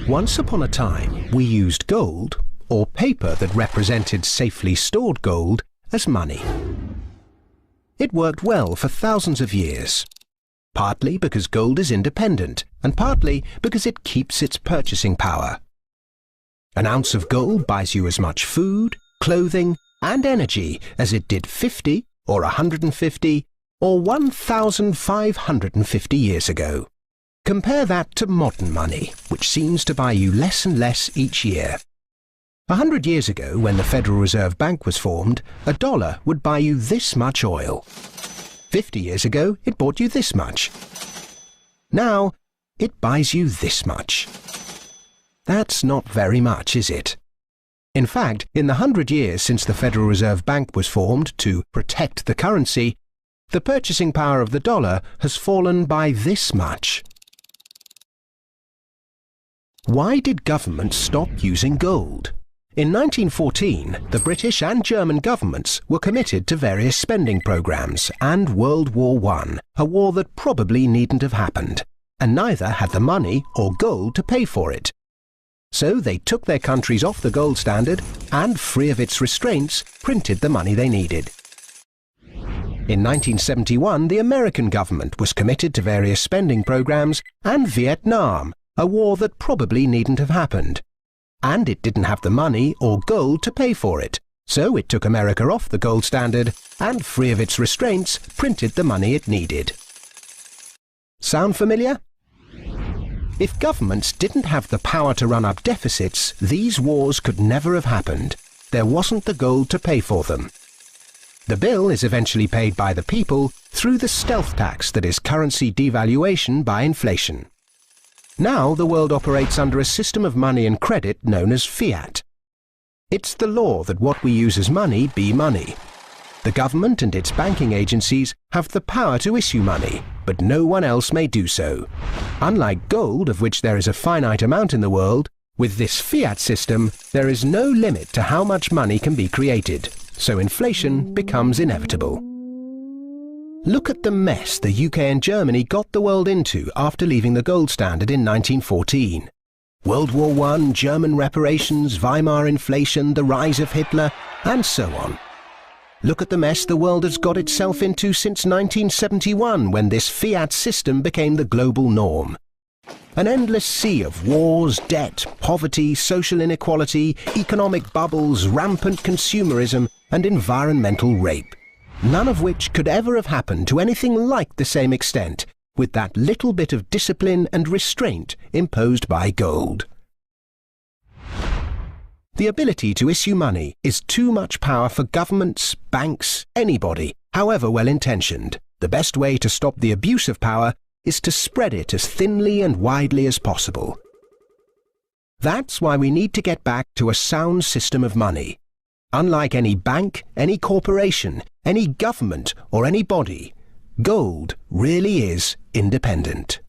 Once upon a time, we used gold, or paper that represented safely stored gold, as money. It worked well for thousands of years, partly because gold is independent, and partly because it keeps its purchasing power. An ounce of gold buys you as much food, clothing, and energy as it did 50, or 150, or 1,550 years ago. Compare that to modern money, which seems to buy you less and less each year. 100 years ago, when the Federal Reserve Bank was formed, a dollar would buy you this much oil. 50 years ago, it bought you this much. Now, it buys you this much. That's not very much, is it? In fact, in the 100 years since the Federal Reserve Bank was formed to protect the currency, the purchasing power of the dollar has fallen by this much. Why did governments stop using gold? In 1914, the British and German governments were committed to various spending programs and World War I, a war that probably needn't have happened, and neither had the money or gold to pay for it. So they took their countries off the gold standard and, free of its restraints, printed the money they needed. In 1971, the American government was committed to various spending programs and Vietnam, a war that probably needn't have happened. And it didn't have the money or gold to pay for it, so it took America off the gold standard and, free of its restraints, printed the money it needed. Sound familiar? If governments didn't have the power to run up deficits, these wars could never have happened. There wasn't the gold to pay for them. The bill is eventually paid by the people through the stealth tax that is currency devaluation by inflation. Now the world operates under a system of money and credit known as fiat. It's the law that what we use as money be money. The government and its banking agencies have the power to issue money, but no one else may do so. Unlike gold, of which there is a finite amount in the world, with this fiat system, there is no limit to how much money can be created, so inflation becomes inevitable. Look at the mess the UK and Germany got the world into after leaving the gold standard in 1914. World War I, German reparations, Weimar inflation, the rise of Hitler, and so on. Look at the mess the world has got itself into since 1971, when this fiat system became the global norm. An endless sea of wars, debt, poverty, social inequality, economic bubbles, rampant consumerism, and environmental rape. None of which could ever have happened to anything like the same extent, with that little bit of discipline and restraint imposed by gold. The ability to issue money is too much power for governments, banks, anybody, however well-intentioned. The best way to stop the abuse of power is to spread it as thinly and widely as possible. That's why we need to get back to a sound system of money. Unlike any bank, any corporation, any government, or any body, gold really is independent.